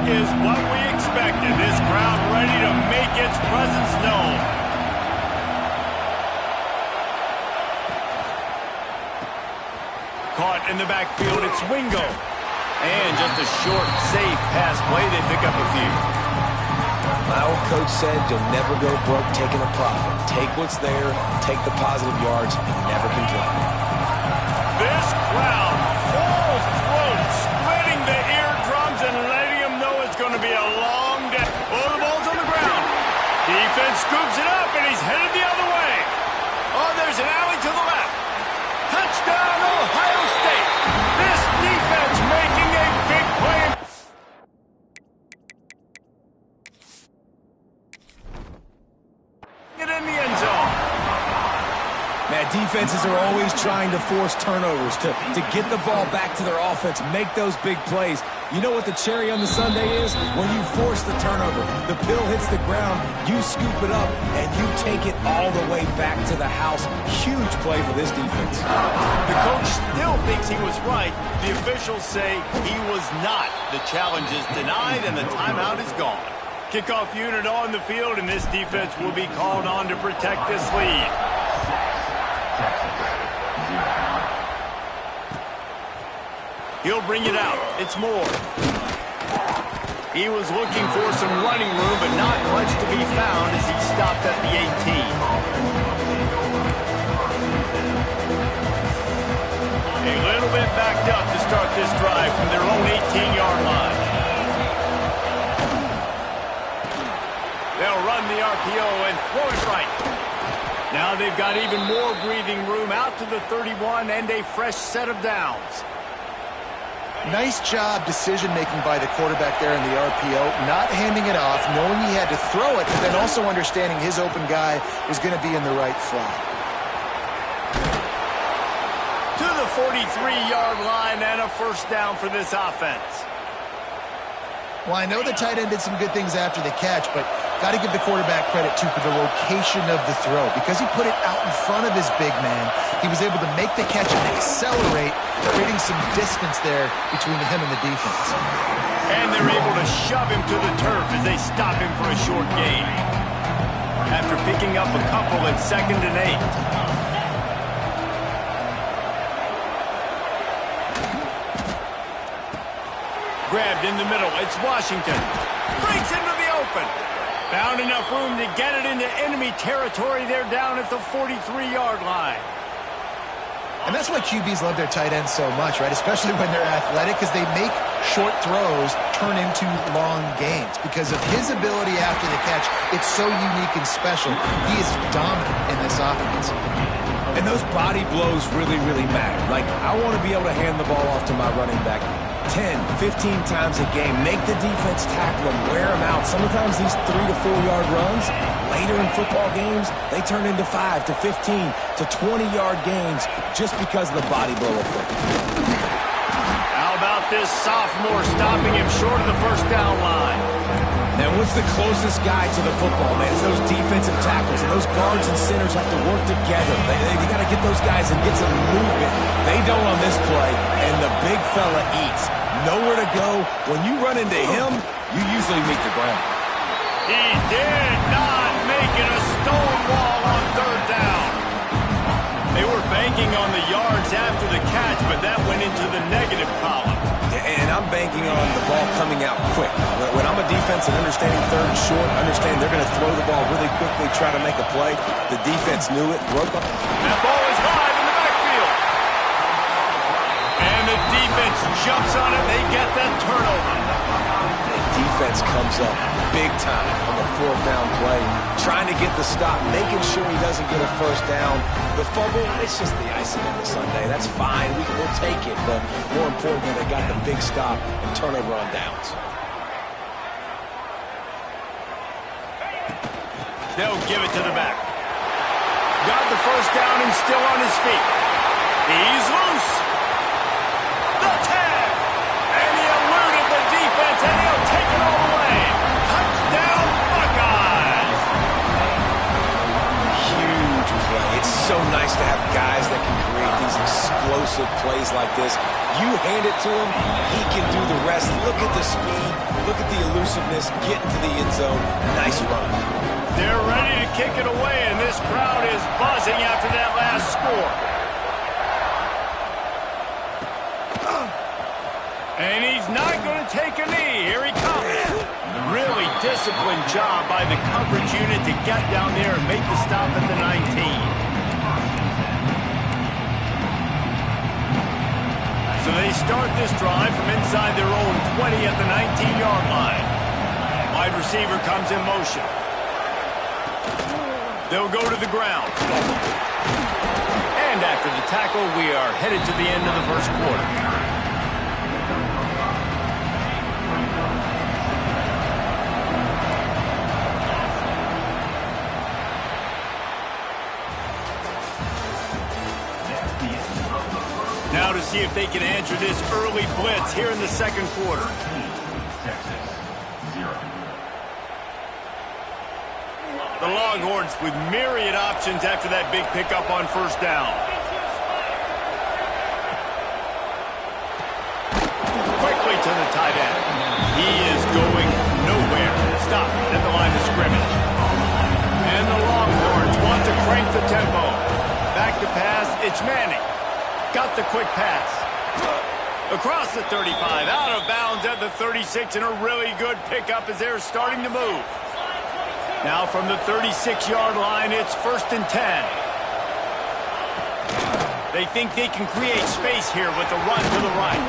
is what we expected. This crowd ready to make its presence known. Caught in the backfield, it's Wingo. And just a short, safe pass play, they pick up a few. My old coach said you'll never go broke taking a profit. Take what's there, take the positive yards, and never complain. This crowd, full throat, splitting the eardrums and letting them know it's going to be a long day. Oh, the ball's on the ground. Defense scoops it up, and he's headed the other way. Oh, there's an alley to the left. Touchdown, Ohio State. This defense making a big play. Get in the end zone. Man, defenses are always trying to force turnovers to get the ball back to their offense, make those big plays. You know what the cherry on the sundae is? When you force the turnover, the pill hits the ground, you scoop it up, and you take it all the way back to the house. Huge play for this defense. The coach still thinks he was right. The officials say he was not. The challenge is denied, and the timeout is gone. Kickoff unit on the field, and this defense will be called on to protect this lead. He'll bring it out. It's Moore. He was looking for some running room, but not much to be found as he stopped at the 18. A little bit backed up to start this drive from their own 18-yard line. They'll run the RPO and throw it right. Now they've got even more breathing room out to the 31 and a fresh set of downs. Nice job decision-making by the quarterback there in the RPO, not handing it off, knowing he had to throw it, but then also understanding his open guy was going to be in the right flat. To the 43-yard line and a first down for this offense. Well, I know the tight end did some good things after the catch, but got to give the quarterback credit, too, for the location of the throw. Because he put it out in front of his big man, he was able to make the catch and accelerate, creating some distance there between him and the defense. And they're able to shove him to the turf as they stop him for a short gain. After picking up a couple at 2nd and 8. Grabbed in the middle, it's Washington. Breaks into the open. Found enough room to get it into enemy territory. They're down at the 43-yard line. And that's why QBs love their tight ends so much, right? Especially when they're athletic, because they make short throws turn into long gains. Because of his ability after the catch, it's so unique and special. He is dominant in this offense. And those body blows really, really matter. Like, I want to be able to hand the ball off to my running back 10, 15 times a game. Make the defense tackle them, wear them out. Sometimes these 3 to 4 yard runs, later in football games, they turn into 5 to 15 to 20 yard gains just because of the body blow effect. How about this sophomore stopping him short of the first down line? Now, what's the closest guy to the football, man? It's those defensive tackles, and those guards and centers have to work together. They got to get those guys and get some movement. They don't on this play, and the big fella eats. Nowhere to go. When you run into him, you usually meet the ground. He did not make it a stone wall on 3rd down. They were banking on the yards after the catch, but that went into the negative column. And I'm banking on the ball coming out quick. When I'm a defense and understanding 3rd and short, understand they're going to throw the ball really quickly, try to make a play. The defense knew it, broke up. That ball is live in the backfield. And the defense jumps on it. They get that turnover. The defense comes up big time on the 4th down play, trying to get the stop, making sure he doesn't get a first down. The fumble, it's just the icing on the sundae. That's fine. We'll take it. But more importantly, they got the big stop and turnover on downs. They'll give it to the back. Got the first down and still on his feet. He's loose. The tag. And he eluded the defense, and he'll take it all the way. Touchdown, Buckeyes. Huge play. It's so nice to have guys that can create these explosive plays like this. You hand it to him, he can do the rest. Look at the speed. Look at the elusiveness, get into the end zone. Nice run. They're ready to kick it away, and this crowd is buzzing after that last score. And he's not going to take a knee. Here he comes. Really disciplined job by the coverage unit to get down there and make the stop at the 19. So they start this drive from inside their own 20 at the 19-yard line. Wide receiver comes in motion. They'll go to the ground. And after the tackle, we are headed to the end of the first quarter. Now to see if they can answer this early blitz here in the second quarter. The Longhorns with myriad options after that big pickup on first down. Quickly to the tight end. He is going nowhere. Stop at the line of scrimmage. And the Longhorns want to crank the tempo. Back to pass, it's Manning. Got the quick pass. Across the 35, out of bounds at the 36, and a really good pickup as they're starting to move. Now from the 36-yard line, it's 1st and 10. They think they can create space here with the run to the right.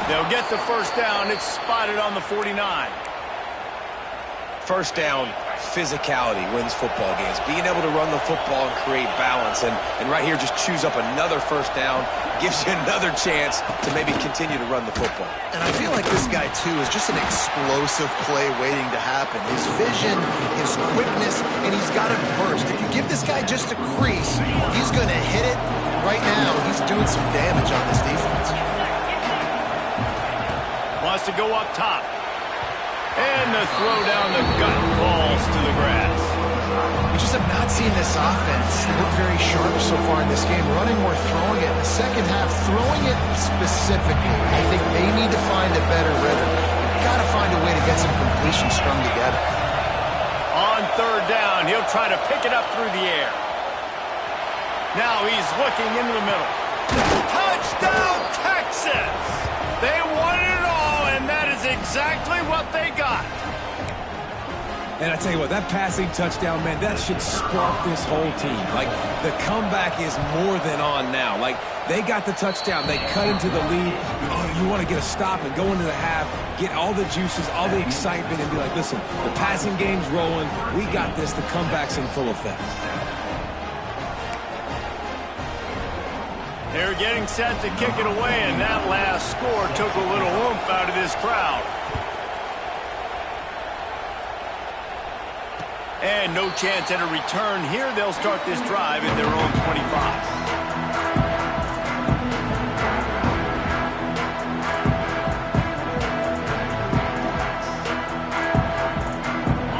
They'll get the first down. It's spotted on the 49. First down, physicality wins football games. Being able to run the football and create balance. And right here, just choose up another first down. Gives you another chance to maybe continue to run the football. And I feel like this guy, too, is just an explosive play waiting to happen. His vision, his quickness, and he's got to burst. If you give this guy just a crease, he's going to hit it. Right now, he's doing some damage on this defense. Wants to go up top. And the throw down the gut falls to the grass. We just have not seen this offense look very sharp so far in this game. Running or throwing it. In the second half, throwing it specifically. I think they need to find a better rhythm. You've got to find a way to get some completion strung together. On third down, he'll try to pick it up through the air. Now he's looking into the middle. Touchdown, Texas! They won it all, and that is exactly what they got. And I tell you what, that passing touchdown, man, that should spark this whole team. Like, the comeback is more than on now. Like, they got the touchdown. They cut into the lead. You want to get a stop and go into the half, get all the juices, all the excitement, and be like, listen, the passing game's rolling. We got this. The comeback's in full effect. They're getting set to kick it away, and that last score took a little oomph out of this crowd. And no chance at a return here. They'll start this drive at their own 25.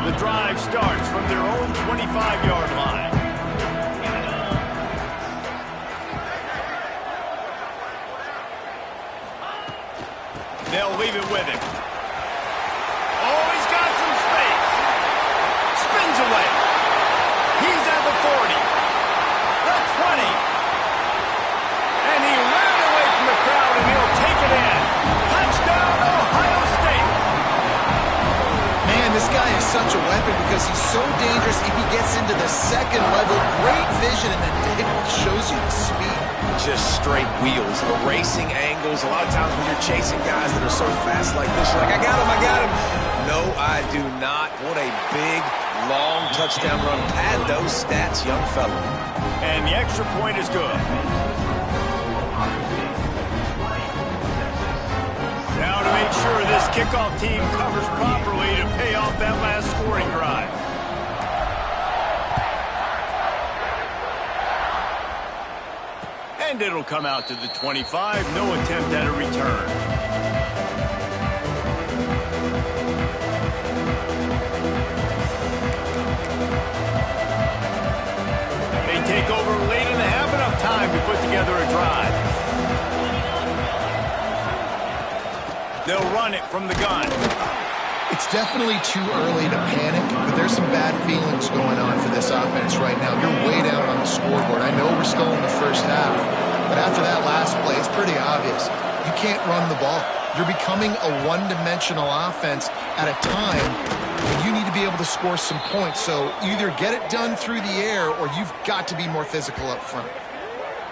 The drive starts from their own 25-yard line. They'll leave it with him. Oh, he's got some space. Spins away. He's at the 40. The 20. And he ran away from the crowd, and he'll take it in. Touchdown, Ohio State. Man, this guy is such a weapon because he's so dangerous if he gets into the second level. Great vision, and then David shows you the speed. Just straight wheels, erasing angles. A lot of times when you're chasing guys that are so fast like this, you're like, I got him, I got him. No, I do not. What a big, long touchdown run. Pad those stats, young fella. And the extra point is good. Now to make sure this kickoff team covers properly to pay off that last scoring drive. And it'll come out to the 25. No attempt at a return. They take over late and have enough time to put together a drive. They'll run it from the gun. It's It's definitely too early to panic, but there's some bad feelings going on for this offense right now. You're way down on the scoreboard. I know we're still in the first half, but after that last play, it's pretty obvious. You can't run the ball. You're becoming a one-dimensional offense at a time when you need to be able to score some points. So either get it done through the air or you've got to be more physical up front.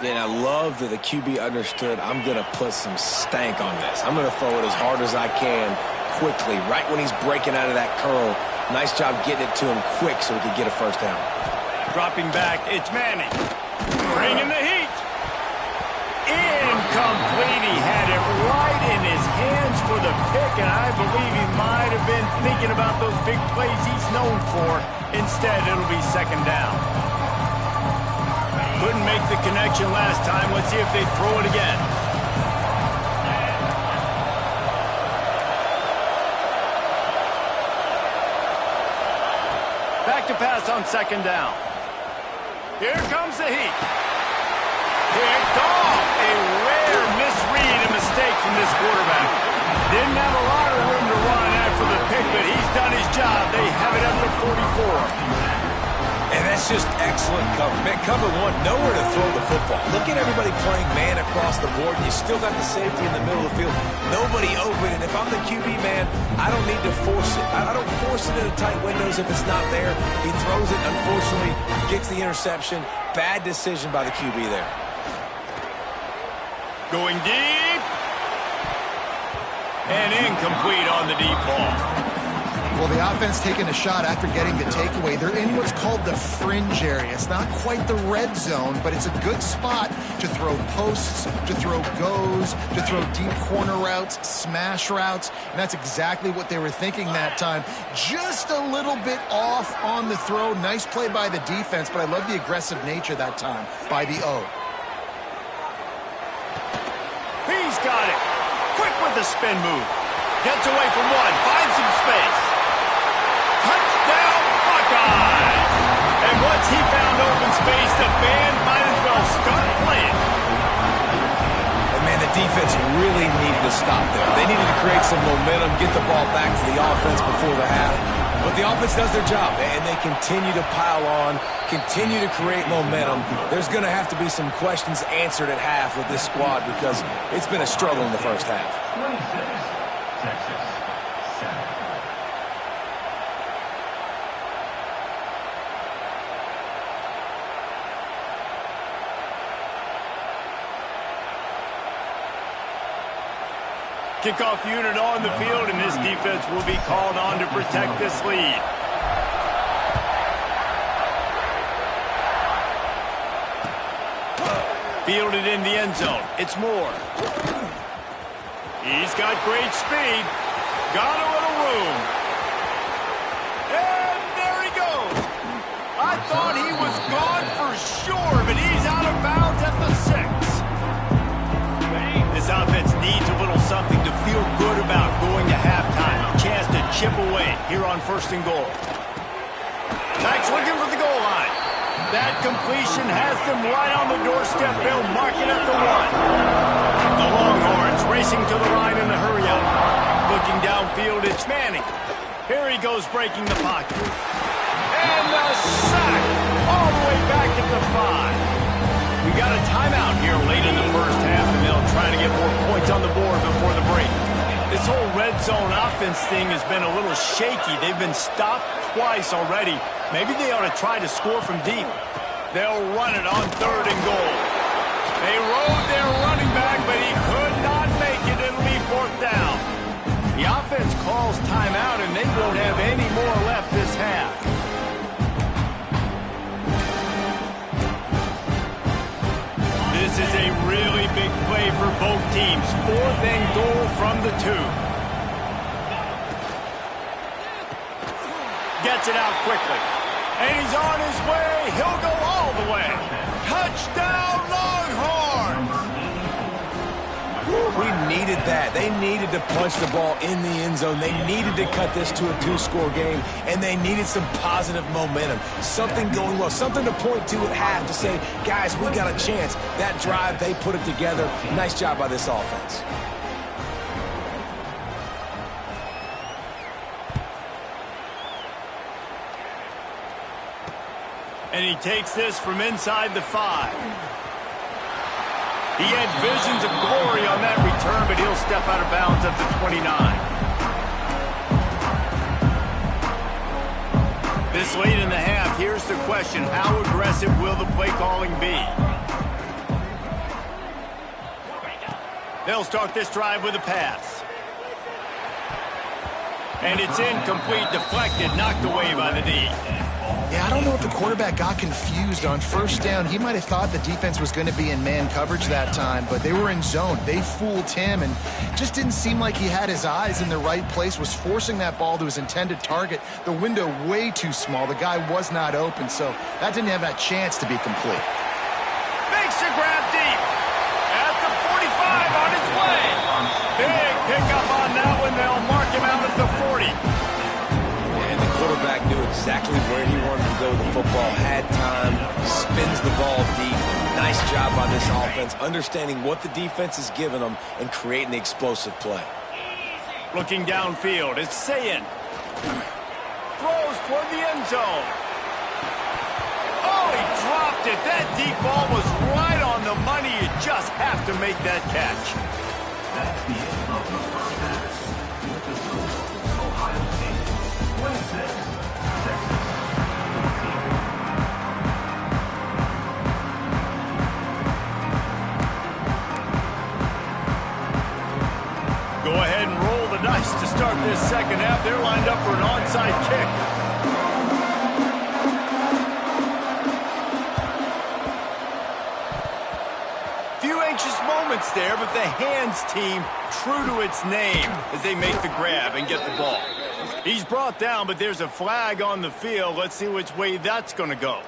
Yeah, and I love that the QB understood I'm going to put some stank on this. I'm going to throw it as hard as I can quickly, right when he's breaking out of that curl. Nice job getting it to him quick so he could get a first down. Dropping back, it's Manning. Bringing the heat. Incomplete. He had it right in his hands for the pick, and I believe he might have been thinking about those big plays he's known for. Instead, it'll be second down. Couldn't make the connection last time. Let's see if they throw it again. Back to pass on second down. Here comes the heat. Picked off. A rare misread and mistake from this quarterback. Didn't have a lot of room to run after the pick, but he's done his job. They have it at the 44. And that's just excellent cover. Man, cover one, nowhere to throw the football. Look at everybody playing man across the board. You still got the safety in the middle of the field. Nobody open. And if I'm the QB, man, I don't need to force it. I don't force it into tight windows if it's not there. He throws it, unfortunately, gets the interception. Bad decision by the QB there. Going deep. And incomplete on the deep ball. Well, the offense taking a shot after getting the takeaway. They're in what's called the fringe area. It's not quite the red zone, but it's a good spot to throw posts, to throw goes, to throw deep corner routes, smash routes, and that's exactly what they were thinking that time. Just a little bit off on the throw. Nice play by the defense, but I love the aggressive nature that time by the O. He's got it. Quick with the spin move. Gets away from one, finds some space. Touchdown, Buckeyes! And once he found open space, the band might as well start playing. And man, the defense really needed to stop there. They needed to create some momentum, get the ball back to the offense before the half. But the offense does their job, and they continue to pile on, continue to create momentum. There's going to have to be some questions answered at half with this squad because it's been a struggle in the first half. Kickoff unit on the field, and this defense will be called on to protect this lead. Fielded in the end zone. It's Moore. He's got great speed. Got a little room. And there he goes. I thought he was gone for sure, but he's out of bounds at the 6. This offense needs a little something to feel good about going to halftime. A chance to chip away here on 1st and goal. Max looking for the goal line. That completion has them right on the doorstep. They'll mark it at the 1. The Longhorns racing to the line in the hurry-up. Looking downfield, it's Manning. Here he goes breaking the pocket. And the sack all the way back at the 5. We got a timeout here late in the first half, and they'll try to get more points on the board before the break. This whole red zone offense thing has been a little shaky. They've been stopped twice already. Maybe they ought to try to score from deep. They'll run it on 3rd and goal. They rode their running back, but he could not make it. It'll be 4th down. The offense calls timeout, and they won't have any more left this half. This is a really big play for both teams. 4th and goal from the 2. Gets it out quickly. And he's on his way. He'll go all the way. Touchdown, Longhorns! We needed that. They needed to punch the ball in the end zone. They needed to cut this to a 2-score game, and they needed some positive momentum. Something going well, something to point to at half to say, guys, we got a chance. That drive, they put it together. Nice job by this offense. And he takes this from inside the 5. He had visions of glory on that return, but he'll step out of bounds at the 29. This late in the half, here's the question. How aggressive will the play calling be? They'll start this drive with a pass. And it's incomplete, deflected, knocked away by the D. Yeah, I don't know if the quarterback got confused on first down. He might have thought the defense was going to be in man coverage that time, but they were in zone. They fooled him and just didn't seem like he had his eyes in the right place, was forcing that ball to his intended target. The window way too small. The guy was not open, so that didn't have that chance to be complete. Makes the grab deep. At the 45 on his way. Big pickup on that one. They'll mark him out at the 40. And the quarterback knew exactly where he wanted to go with the football, had time, spins the ball deep. Nice job by this offense, understanding what the defense is giving them and creating the explosive play. Looking downfield, it's Sayin. Throws toward the end zone. Oh, he dropped it. That deep ball was right on the money. You just have to make that catch. That's the end of the first half. With the score, Ohio State 26, Texas 14. Go ahead and roll the dice to start this second half. They're lined up for an onside kick. Few anxious moments there, but the hands team true to its name as they make the grab and get the ball. He's brought down, but there's a flag on the field. Let's see which way that's going to go.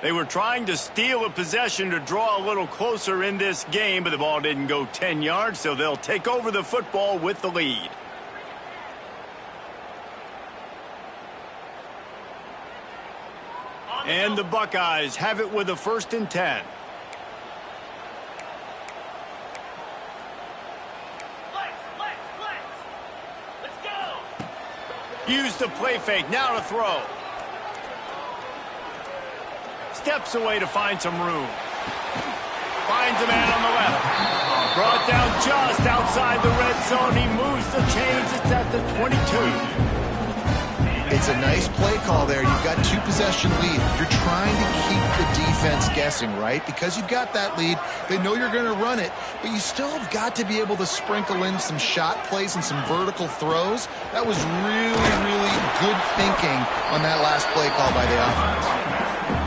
They were trying to steal a possession to draw a little closer in this game, but the ball didn't go 10 yards, so they'll take over the football with the lead. And the Buckeyes have it with a 1st and 10. Use the play fake, now to throw. Steps away to find some room. Finds a man on the left. Brought down just outside the red zone. He moves the chains. It's at the 22. It's a nice play call there. You've got 2-possession lead. You're trying to keep the defense guessing, right? Because you've got that lead. They know you're going to run it, but you still have got to be able to sprinkle in some shot plays and some vertical throws. That was really, really good thinking on that last play call by the offense.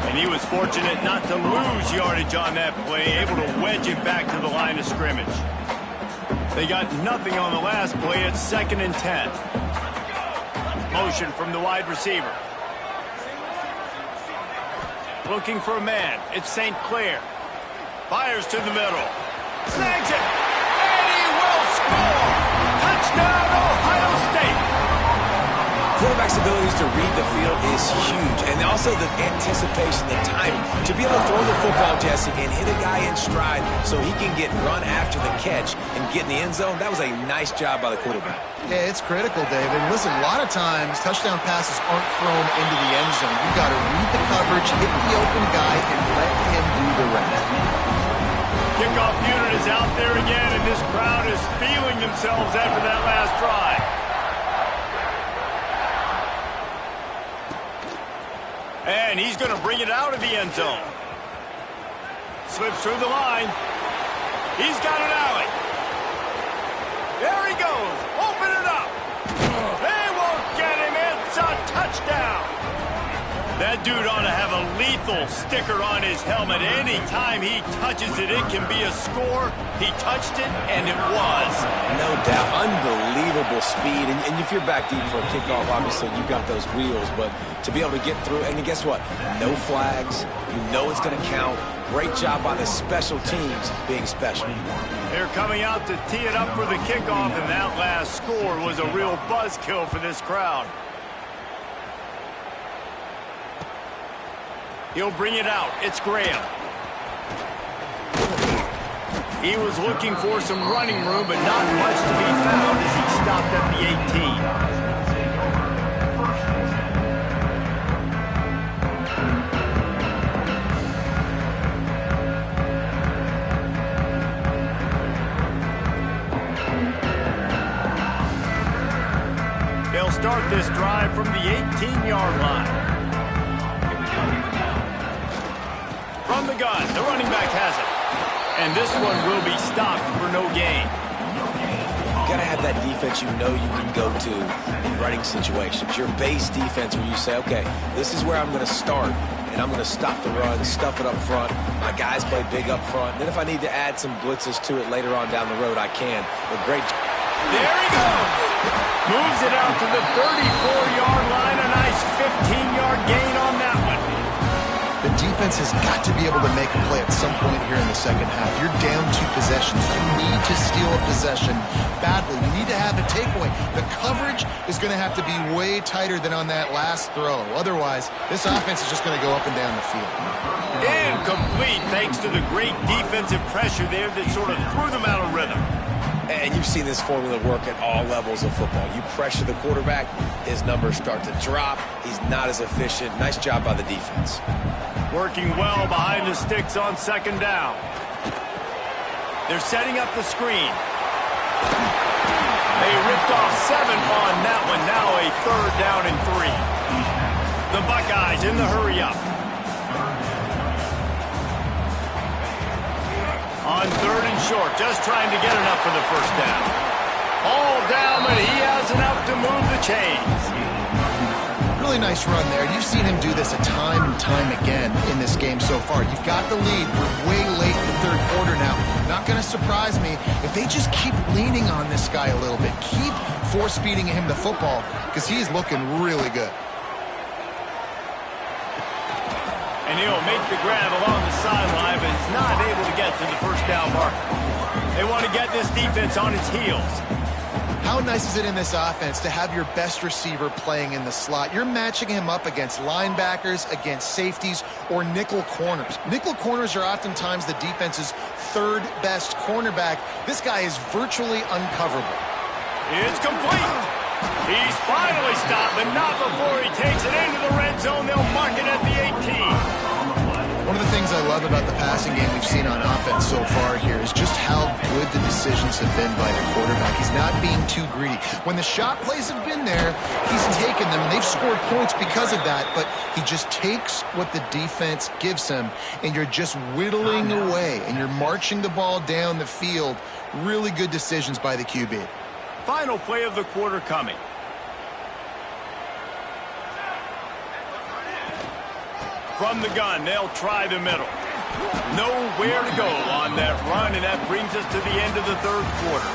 And he was fortunate not to lose yardage on that play, able to wedge it back to the line of scrimmage. They got nothing on the last play. It's 2nd and 10. Motion from the wide receiver. Looking for a man. It's St. Clair. Fires to the middle. Snags it. And he will score. Touchdown, Ohio State. Quarterback's abilities to read the field is huge, and also the anticipation, the timing. To be able to throw the football, Jesse, and hit a guy in stride so he can get run after the catch and get in the end zone, that was a nice job by the quarterback. Yeah, it's critical, Dave. And listen, a lot of times touchdown passes aren't thrown into the end zone. You've got to read the coverage, hit the open guy, and let him do the rest. Kickoff unit is out there again, and this crowd is feeling themselves after that last drive. And he's going to bring it out of the end zone. Slips through the line. He's got an alley. There he goes. Open it up. They won't get him. It's a touchdown. That dude ought to have a lethal sticker on his helmet. Anytime he touches it, it can be a score. He touched it, and it was. No doubt. Unbelievable speed. And if you're back deep for a kickoff, obviously you've got those wheels. But to be able to get through, and guess what? No flags. You know it's going to count. Great job by the special teams being special. They're coming out to tee it up for the kickoff, and that last score was a real buzzkill for this crowd. He'll bring it out. It's Graham. He was looking for some running room, but not much to be found as he stopped at the 18. They'll start this drive from the 18-yard line. From the gun, the running back has it. And this one will be stopped for no gain. You got to have that defense you know you can go to in running situations. Your base defense where you say, okay, this is where I'm going to start, and I'm going to stop the run, stuff it up front. My guys play big up front. Then if I need to add some blitzes to it later on down the road, I can. But great. There he goes. Moves it out to the 34-yard line. A nice 15-yard gain on that one. The defense has got to be able to make a play at some point here in the second half. You're down 2 possessions. You need to steal a possession badly. You need to have a takeaway. The coverage is going to have to be way tighter than on that last throw. Otherwise, this offense is just going to go up and down the field. Incomplete thanks to the great defensive pressure there that sort of threw them out of rhythm. And you've seen this formula work at all levels of football. You pressure the quarterback, his numbers start to drop. He's not as efficient. Nice job by the defense. Working well behind the sticks on second down. They're setting up the screen. They ripped off 7 on that one. Now a 3rd down and 3. The Buckeyes in the hurry-up. On 3rd and short, just trying to get enough for the first down. All down, but he has enough to move the chains. Really nice run there. You've seen him do this a time and time again in this game so far. You've got the lead. We're way late in the 3rd quarter now. Not going to surprise me if they just keep leaning on this guy a little bit. Keep force-feeding him the football because he's looking really good. And he'll make the grab along the sideline, but is not able to get to the first down mark. They want to get this defense on its heels. How nice is it in this offense to have your best receiver playing in the slot? You're matching him up against linebackers, against safeties, or nickel corners. Nickel corners are oftentimes the defense's 3rd best cornerback. This guy is virtually uncoverable. It's complete. He's finally stopped, but not before he takes it into the red zone. They'll mark it at the 18. One of the things I love about the passing game we've seen on offense so far here is just how good the decisions have been by the quarterback. He's not being too greedy. When the shot plays have been there, he's taken them. They've scored points because of that, but he just takes what the defense gives him, and you're just whittling away, and you're marching the ball down the field. Really good decisions by the QB. Final play of the quarter coming. From the gun, they'll try the middle. Nowhere to go on that run, and that brings us to the end of the 3rd quarter.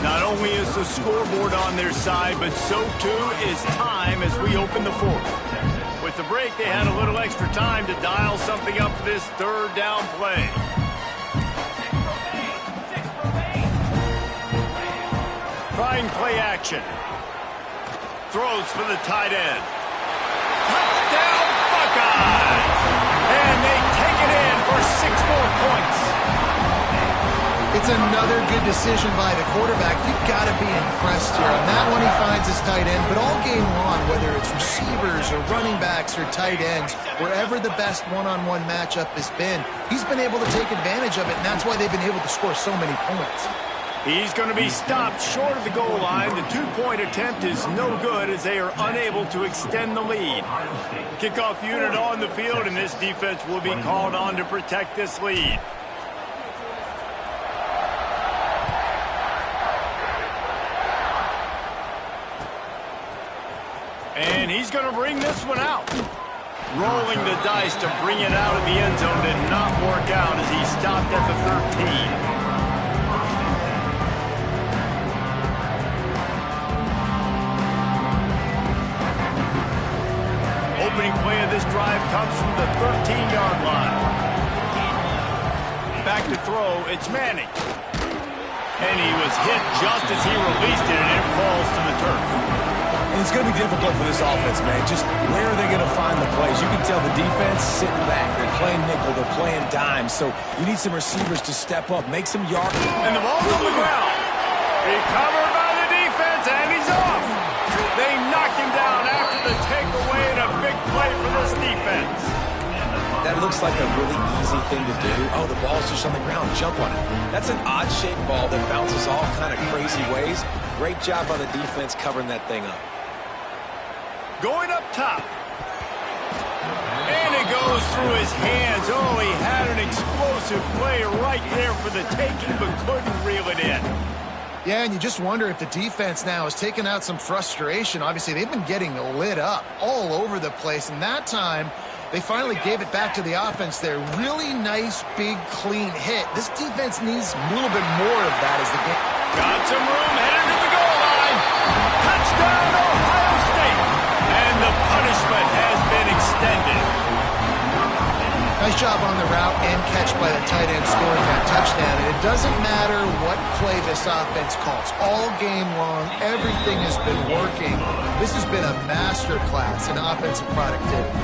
Not only is the scoreboard on their side, but so too is time as we open the 4th. With the break, they had a little extra time to dial something up for this 3rd down play. Trying play action. Throws for the tight end. Touchdown Buckeyes! And they take it in for 6 more points. It's another good decision by the quarterback. You've got to be impressed here. On that one, he finds his tight end. But all game long, whether it's receivers or running backs or tight ends, wherever the best one-on-one matchup has been, he's been able to take advantage of it, and that's why they've been able to score so many points. He's going to be stopped short of the goal line. The 2-point attempt is no good as they are unable to extend the lead. Kickoff unit on the field, and this defense will be called on to protect this lead. And he's going to bring this one out. Rolling the dice to bring it out of the end zone did not work out as he stopped at the 13. Opening play of this drive comes from the 13-yard line. Back to throw, it's Manning. And he was hit just as he released it, and it falls to the turf. And it's going to be difficult for this offense, man. Just where are they going to find the plays? You can tell the defense sitting back. They're playing nickel. They're playing dime. So you need some receivers to step up, make some yards. And the ball's on the ground. Recovered by the defense, and he's off. They knocked him down after the takeaway, and a big play for this defense. That That looks like a really easy thing to do. Oh, the ball's just on the ground. Jump on it. That's an odd-shaped ball that bounces all kind of crazy ways. Great job by the defense covering that thing up. Going up top. And it goes through his hands. Oh, he had an explosive play right there for the taking, but couldn't reel it in. Yeah, and you just wonder if the defense now has taken out some frustration. Obviously, they've been getting lit up all over the place, and that time they finally gave it back to the offense there. Really nice, big, clean hit. This defense needs a little bit more of that as the game. Got some room, headed to the goal line. Touchdown, Ohio State. And the punishment has been extended. Nice job on the route and catch by the tight end scoring that touchdown. And it doesn't matter what play this offense calls. All game long, everything has been working. This has been a master class in offensive productivity.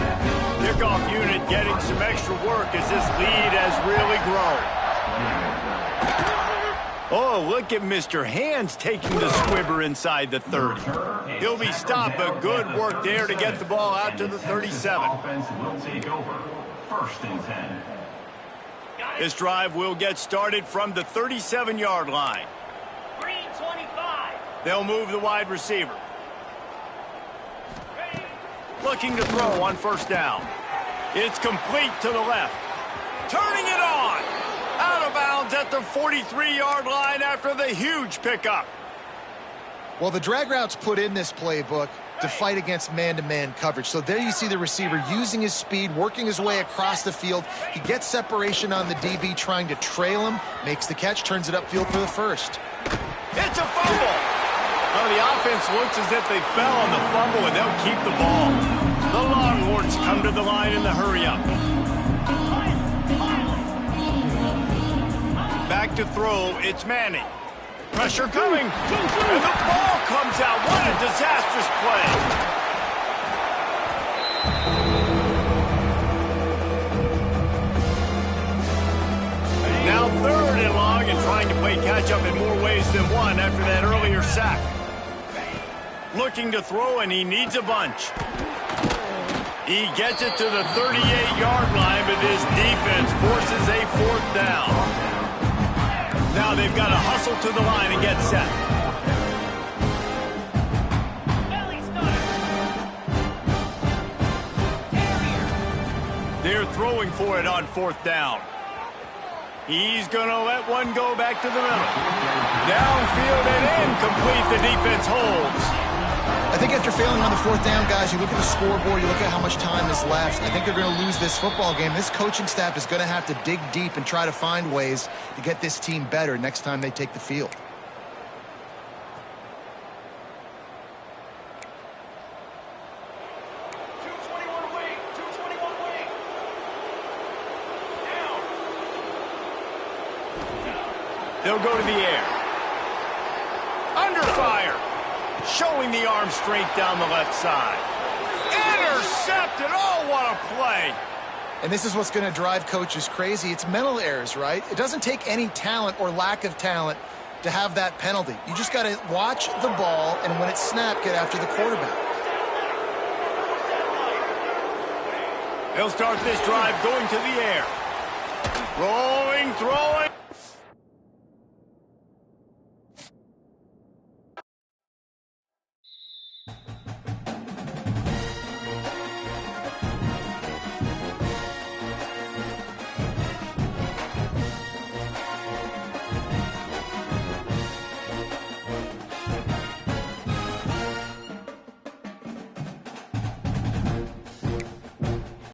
Kickoff unit getting some extra work as this lead has really grown. Oh, look at Mr. Hands taking the squibber inside the 30. He'll be stopped, but good work there to get the ball out to the 37. Offense will take over. First and 10. This drive will get started from the 37-yard line. Green 25. They'll move the wide receiver. Looking to throw on first down. It's complete to the left. Turning it on. Out of bounds at the 43-yard line after the huge pickup. Well, the drag routes put in this playbook to fight against man-to-man coverage. So there you see the receiver using his speed, working his way across the field. He gets separation on the DB, trying to trail him, makes the catch, turns it upfield for the first. It's a fumble. Oh, the offense looks as if they fell on the fumble, and they'll keep the ball. The Longhorns come to the line in the hurry-up. Back to throw, it's Manning. Pressure coming, and the ball comes out. What a disastrous play. Now third and long and trying to play catch-up in more ways than one after that earlier sack. Looking to throw, and he needs a bunch. He gets it to the 38-yard line, but his defense forces a fourth down. Now they've got to hustle to the line and get set. They're throwing for it on fourth down. He's going to let one go back to the middle. Downfield and incomplete. The defense holds. I think after failing on the fourth down, guys, you look at the scoreboard, you look at how much time is left. I think they're going to lose this football game. This coaching staff is going to have to dig deep and try to find ways to get this team better next time they take the field. They'll go to the air. Under fire. Showing the arm strength down the left side. Intercepted. Oh, what a play. And this is what's going to drive coaches crazy. It's mental errors, right? It doesn't take any talent or lack of talent to have that penalty. You just got to watch the ball, and when it's snapped, get after the quarterback. They'll start this drive going to the air. Rolling, throwing.